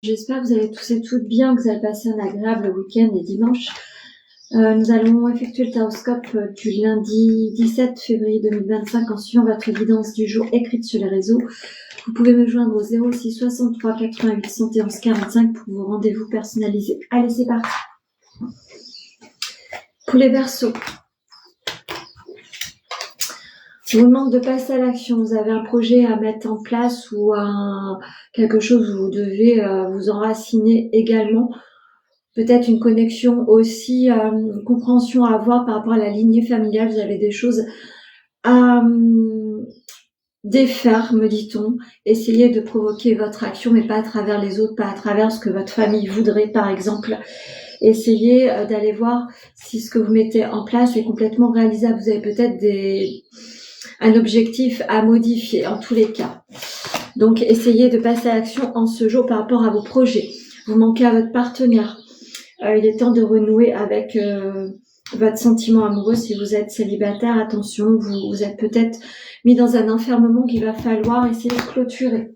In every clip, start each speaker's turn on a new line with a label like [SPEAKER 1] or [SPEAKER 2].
[SPEAKER 1] J'espère que vous allez tous et toutes bien, que vous allez passer un agréable week-end et dimanche. Nous allons effectuer le taroscope du lundi 17 février 2025 en suivant votre guidance du jour écrite sur les réseaux. Vous pouvez me joindre au 06 63 88 71 45 pour vos rendez-vous personnalisés. Allez, c'est parti. Pour les Verseaux, je vous demande de passer à l'action. Vous avez un projet à mettre en place ou quelque chose où vous devez vous enraciner également. Peut-être une connexion aussi, une compréhension à avoir par rapport à la lignée familiale. Vous avez des choses à défaire, me dit-on. Essayez de provoquer votre action, mais pas à travers les autres, pas à travers ce que votre famille voudrait, par exemple. Essayez d'aller voir si ce que vous mettez en place est complètement réalisable. Vous avez peut-être un objectif à modifier, en tous les cas. Donc, essayez de passer à l'action en ce jour par rapport à vos projets. Vous manquez à votre partenaire. Il est temps de renouer avec votre sentiment amoureux. Si vous êtes célibataire, attention, vous êtes peut-être mis dans un enfermement qu'il va falloir essayer de clôturer.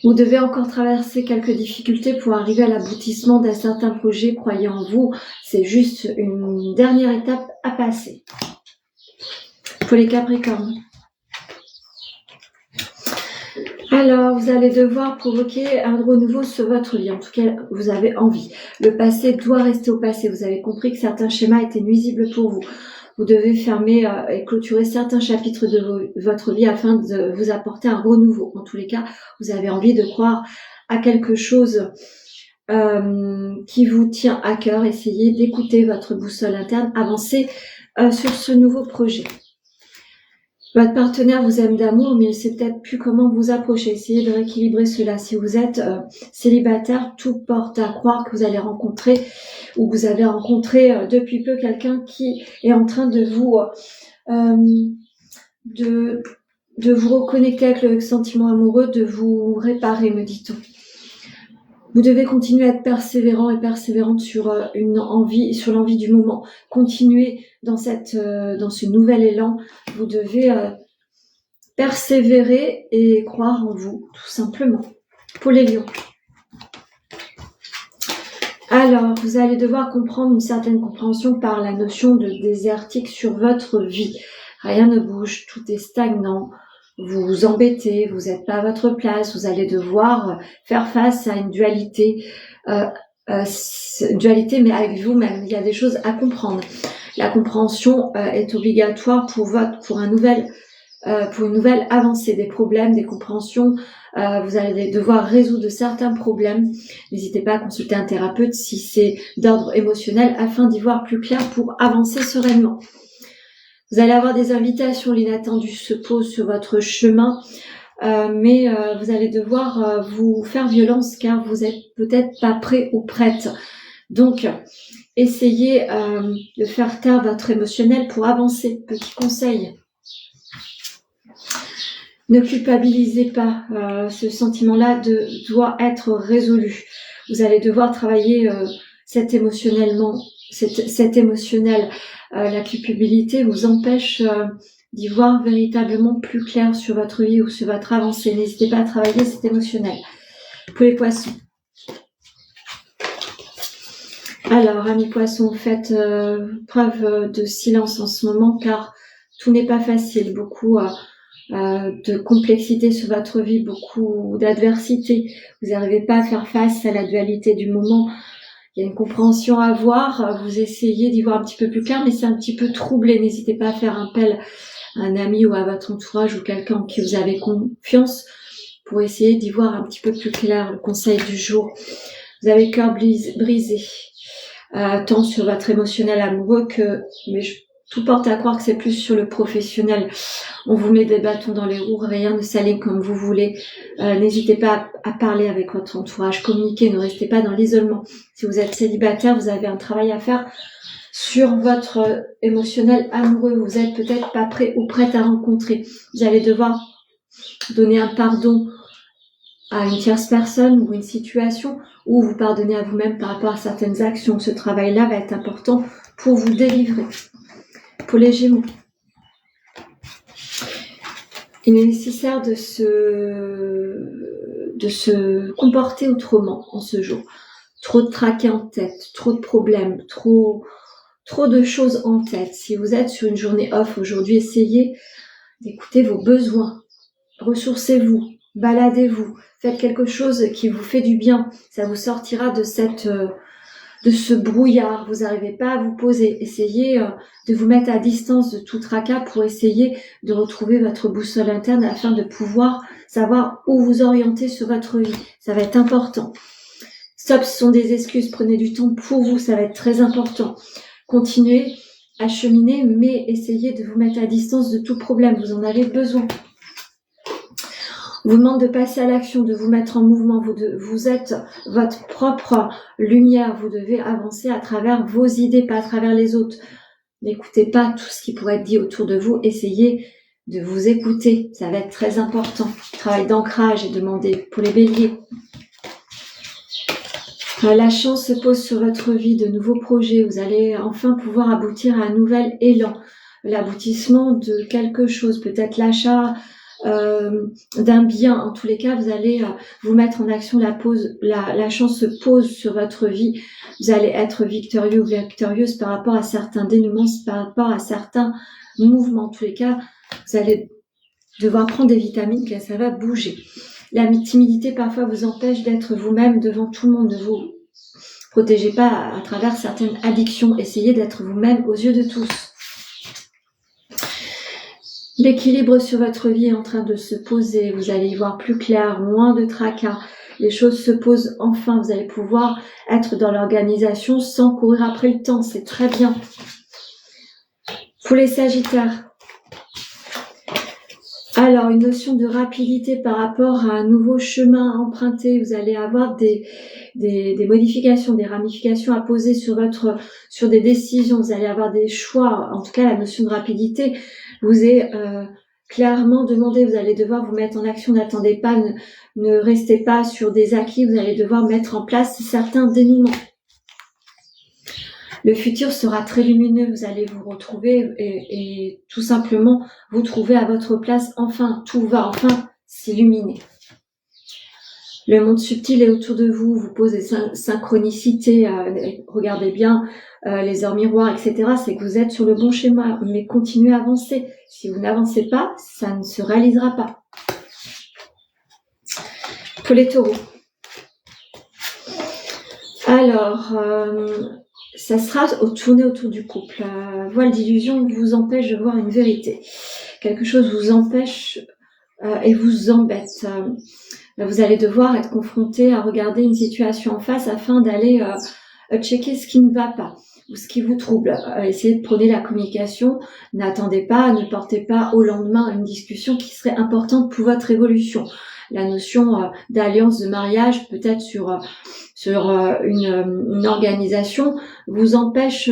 [SPEAKER 1] Vous devez encore traverser quelques difficultés pour arriver à l'aboutissement d'un certain projet. Croyez en vous, c'est juste une dernière étape à passer. Pour les Capricornes. Alors, vous allez devoir provoquer un renouveau sur votre vie. En tout cas, vous avez envie. Le passé doit rester au passé. Vous avez compris que certains schémas étaient nuisibles pour vous. Vous devez fermer et clôturer certains chapitres de votre vie afin de vous apporter un renouveau. En tous les cas, vous avez envie de croire à quelque chose qui vous tient à cœur. Essayez d'écouter votre boussole interne. Avancez sur ce nouveau projet. Votre partenaire vous aime d'amour, mais il ne sait peut-être plus comment vous approcher. Essayez de rééquilibrer cela. Si vous êtes célibataire, tout porte à croire que vous allez rencontrer ou que vous avez rencontré depuis peu quelqu'un qui est en train de vous reconnecter avec le sentiment amoureux, de vous réparer, me dit-on. Vous devez continuer à être persévérant et persévérante sur l'envie du moment. Continuez dans ce nouvel élan. Vous devez persévérer et croire en vous, tout simplement. Pour les lions. Alors, vous allez devoir comprendre une certaine compréhension par la notion de désertique sur votre vie. Rien ne bouge, tout est stagnant. Vous vous embêtez, vous n'êtes pas à votre place, vous allez devoir faire face à une dualité, mais avec vous-même. Il y a des choses à comprendre. La compréhension est obligatoire pour une nouvelle avancée, des problèmes, des compréhensions. Vous allez devoir résoudre certains problèmes. N'hésitez pas à consulter un thérapeute si c'est d'ordre émotionnel afin d'y voir plus clair pour avancer sereinement. Vous allez avoir des invitations, l'inattendu se pose sur votre chemin, mais vous allez devoir vous faire violence car vous êtes peut-être pas prêt ou prête. Donc, essayez de faire taire votre émotionnel pour avancer. Petit conseil. Ne culpabilisez pas, ce sentiment-là doit être résolu. Vous allez devoir travailler cet émotionnel. La culpabilité vous empêche d'y voir véritablement plus clair sur votre vie ou sur votre avancée. N'hésitez pas à travailler cet émotionnel. Pour les poissons. Alors, amis poissons, faites preuve de silence en ce moment car tout n'est pas facile. Beaucoup de complexité sur votre vie, beaucoup d'adversité. Vous n'arrivez pas à faire face à la dualité du moment. Il y a une compréhension à avoir. Vous essayez d'y voir un petit peu plus clair, mais c'est un petit peu troublé. N'hésitez pas à faire appel à un ami ou à votre entourage ou quelqu'un en qui vous avez confiance pour essayer d'y voir un petit peu plus clair. Le conseil du jour. Vous avez le cœur brisé, tant sur votre émotionnel amoureux tout porte à croire que c'est plus sur le professionnel. On vous met des bâtons dans les roues, rien ne s'aligne comme vous voulez. N'hésitez pas à parler avec votre entourage, communiquer, ne restez pas dans l'isolement. Si vous êtes célibataire, vous avez un travail à faire sur votre émotionnel amoureux. Vous êtes peut-être pas prêt ou prête à rencontrer. Vous allez devoir donner un pardon à une tierce personne ou une situation, ou vous pardonner à vous-même par rapport à certaines actions. Ce travail-là va être important pour vous délivrer. Pour les Gémeaux, il est nécessaire de se comporter autrement en ce jour. Trop de tracas en tête, trop de problèmes, trop de choses en tête. Si vous êtes sur une journée off aujourd'hui, essayez d'écouter vos besoins. Ressourcez-vous, baladez-vous, faites quelque chose qui vous fait du bien. Ça vous sortira de ce brouillard. Vous n'arrivez pas à vous poser. Essayez de vous mettre à distance de tout tracas pour essayer de retrouver votre boussole interne afin de pouvoir savoir où vous orienter sur votre vie. Ça va être important. Stop, ce sont des excuses. Prenez du temps pour vous, ça va être très important. Continuez à cheminer, mais essayez de vous mettre à distance de tout problème. Vous en avez besoin. On vous demande de passer à l'action, de vous mettre en mouvement. Vous êtes votre propre lumière. Vous devez avancer à travers vos idées, pas à travers les autres. N'écoutez pas tout ce qui pourrait être dit autour de vous. Essayez de vous écouter. Ça va être très important. Travail d'ancrage est demandé pour les béliers. La chance se pose sur votre vie, de nouveaux projets. Vous allez enfin pouvoir aboutir à un nouvel élan. L'aboutissement de quelque chose, peut-être l'achat d'un bien. En tous les cas, vous allez vous mettre en action. La chance se pose sur votre vie. Vous allez être victorieux ou victorieuse par rapport à certains dénouements, par rapport à certains mouvements. En tous les cas, vous allez devoir prendre des vitamines, car ça va bouger. La timidité parfois vous empêche d'être vous-même devant tout le monde. Ne vous protégez pas à travers certaines addictions. Essayez d'être vous-même aux yeux de tous. L'équilibre sur votre vie est en train de se poser. Vous allez y voir plus clair, moins de tracas. Les choses se posent enfin. Vous allez pouvoir être dans l'organisation sans courir après le temps. C'est très bien. Pour les Sagittaires. Alors, une notion de rapidité par rapport à un nouveau chemin à emprunter. Vous allez avoir des modifications, des ramifications à poser sur des décisions. Vous allez avoir des choix. En tout cas, la notion de rapidité vous est clairement demandée. Vous allez devoir vous mettre en action. N'attendez pas, ne restez pas sur des acquis. Vous allez devoir mettre en place certains dénouements. Le futur sera très lumineux, vous allez vous retrouver et tout simplement vous trouver à votre place. Enfin, tout va enfin s'illuminer. Le monde subtil est autour de vous, vous pose des synchronicités, regardez bien les heures miroirs, etc. C'est que vous êtes sur le bon schéma, mais continuez à avancer. Si vous n'avancez pas, ça ne se réalisera pas. Pour les taureaux. Alors... ça sera tourné autour du couple. Voile d'illusion vous empêche de voir une vérité. Quelque chose vous empêche et vous embête. Vous allez devoir être confronté à regarder une situation en face afin d'aller checker ce qui ne va pas ou ce qui vous trouble. Essayez de prôner la communication. N'attendez pas, ne portez pas au lendemain une discussion qui serait importante pour votre évolution. La notion d'alliance, de mariage, peut-être sur une organisation, vous empêche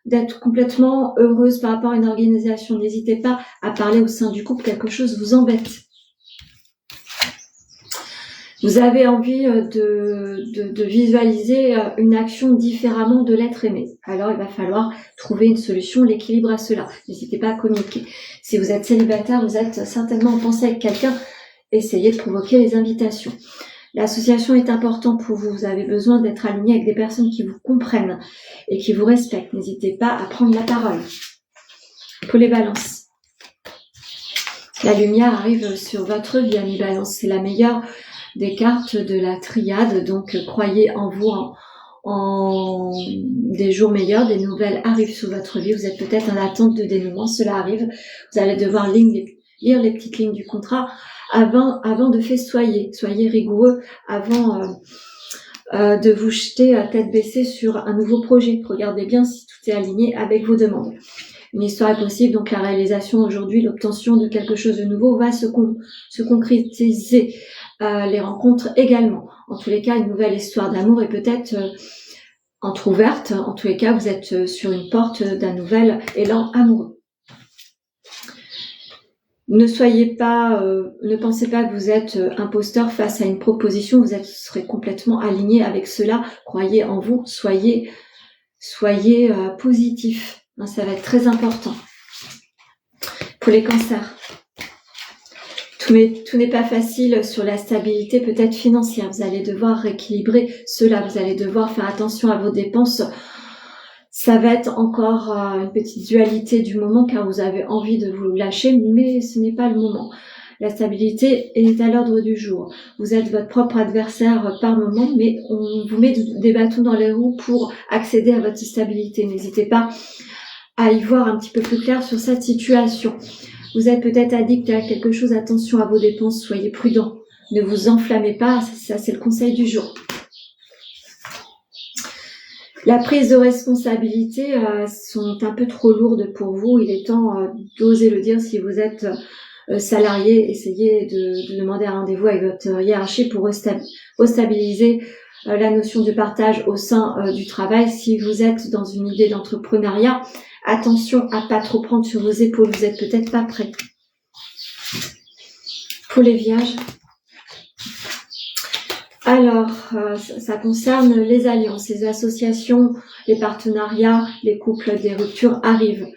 [SPEAKER 1] d'être complètement heureuse par rapport à une organisation. N'hésitez pas à parler au sein du couple, quelque chose vous embête. Vous avez envie de visualiser une action différemment de l'être aimé. Alors, il va falloir trouver une solution, l'équilibre à cela. N'hésitez pas à communiquer. Si vous êtes célibataire, vous êtes certainement en pensée avec quelqu'un, essayez de provoquer les invitations. L'association est importante pour vous. Vous avez besoin d'être aligné avec des personnes qui vous comprennent et qui vous respectent. N'hésitez pas à prendre la parole. Pour les balances. La lumière arrive sur votre vie, amis balance. C'est la meilleure des cartes de la triade. Donc, croyez en vous, en des jours meilleurs. Des nouvelles arrivent sur votre vie. Vous êtes peut-être en attente de dénouement. Cela arrive. Vous allez devoir lire les petites lignes du contrat avant de festoyer. Soyez rigoureux avant de vous jeter à tête baissée sur un nouveau projet. Regardez bien si tout est aligné avec vos demandes. Une histoire est possible, donc la réalisation aujourd'hui, l'obtention de quelque chose de nouveau va se concrétiser. Les rencontres également. En tous les cas, une nouvelle histoire d'amour est peut-être entrouverte. En tous les cas, vous êtes sur une porte d'un nouvel élan amoureux. Ne pensez pas que vous êtes imposteur face à une proposition. Serez complètement aligné avec cela. Croyez en vous. Soyez positif. Ça va être très important. Pour les cancers. Mais tout n'est pas facile sur la stabilité peut-être financière. Vous allez devoir rééquilibrer cela. Vous allez devoir faire attention à vos dépenses. Ça va être encore une petite dualité du moment car vous avez envie de vous lâcher, mais ce n'est pas le moment. La stabilité est à l'ordre du jour. Vous êtes votre propre adversaire par moment, mais on vous met des bâtons dans les roues pour accéder à votre stabilité. N'hésitez pas à y voir un petit peu plus clair sur cette situation. Vous êtes peut-être addict à quelque chose, attention à vos dépenses, soyez prudent. Ne vous enflammez pas, ça c'est le conseil du jour. La prise de responsabilité sont un peu trop lourdes pour vous. Il est temps d'oser le dire si vous êtes salarié. Essayez de demander un rendez-vous avec votre hiérarchie pour restabiliser la notion de partage au sein du travail. Si vous êtes dans une idée d'entrepreneuriat, attention à pas trop prendre sur vos épaules. Vous êtes peut-être pas prêt. Pour les vierges. Alors, ça concerne les alliances, les associations, les partenariats, les couples, des ruptures arrivent.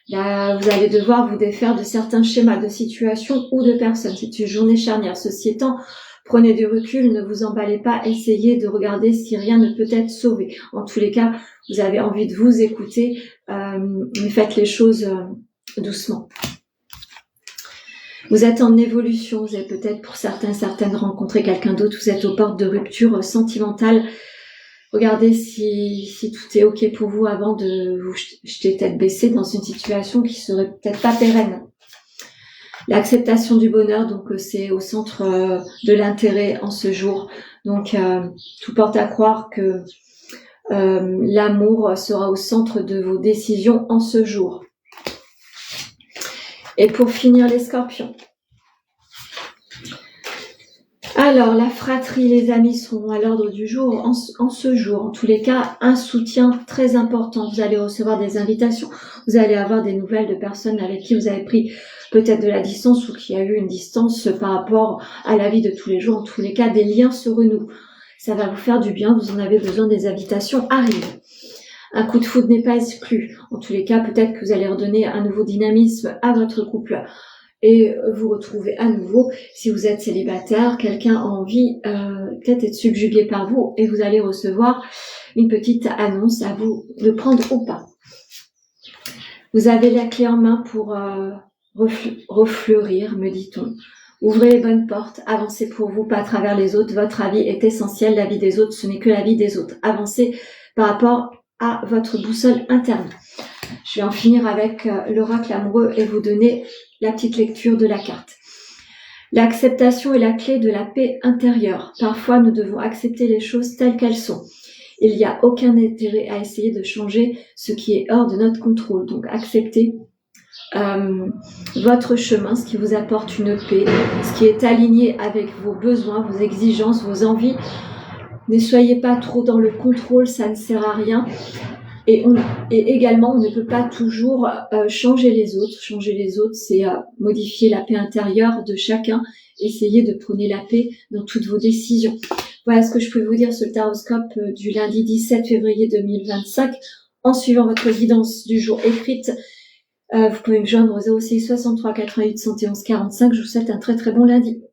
[SPEAKER 1] Là, vous allez devoir vous défaire de certains schémas de situation ou de personnes. C'est une journée charnière. Ceci étant, prenez du recul, ne vous emballez pas, essayez de regarder si rien ne peut être sauvé. En tous les cas, vous avez envie de vous écouter, mais faites les choses doucement. Vous êtes en évolution, vous avez peut-être pour certaines rencontré quelqu'un d'autre, vous êtes aux portes de rupture sentimentale. Regardez si tout est ok pour vous avant de vous jeter tête baissée dans une situation qui serait peut-être pas pérenne. L'acceptation du bonheur, donc c'est au centre de l'intérêt en ce jour. Donc tout porte à croire que l'amour sera au centre de vos décisions en ce jour. Et pour finir, les scorpions. Alors, la fratrie, les amis seront à l'ordre du jour en ce jour. En tous les cas, un soutien très important. Vous allez recevoir des invitations. Vous allez avoir des nouvelles de personnes avec qui vous avez pris peut-être de la distance ou qui a eu une distance par rapport à la vie de tous les jours. En tous les cas, des liens se renouent. Ça va vous faire du bien. Vous en avez besoin, des invitations arrivent. Un coup de foudre n'est pas exclu. En tous les cas, peut-être que vous allez redonner un nouveau dynamisme à votre couple et vous retrouver à nouveau. Si vous êtes célibataire, quelqu'un a envie peut-être d'être subjugué par vous et vous allez recevoir une petite annonce à vous de prendre ou pas. Vous avez la clé en main pour refleurir, me dit-on. Ouvrez les bonnes portes, avancez pour vous, pas à travers les autres. Votre avis est essentiel, la vie des autres, ce n'est que la vie des autres. Avancez par rapport à votre boussole interne. Je vais en finir avec l'oracle amoureux et vous donner la petite lecture de la carte. L'acceptation est la clé de la paix intérieure. Parfois, nous devons accepter les choses telles qu'elles sont. Il n'y a aucun intérêt à essayer de changer ce qui est hors de notre contrôle. Donc, acceptez votre chemin, ce qui vous apporte une paix, ce qui est aligné avec vos besoins, vos exigences, vos envies. Ne soyez pas trop dans le contrôle, ça ne sert à rien. Et également, on ne peut pas toujours changer les autres. Changer les autres, c'est modifier la paix intérieure de chacun. Essayez de prôner la paix dans toutes vos décisions. Voilà ce que je peux vous dire sur le taroscope du lundi 17 février 2025. En suivant votre guidance du jour écrite, vous pouvez me joindre au 06 63 88 71 45. Je vous souhaite un très très bon lundi.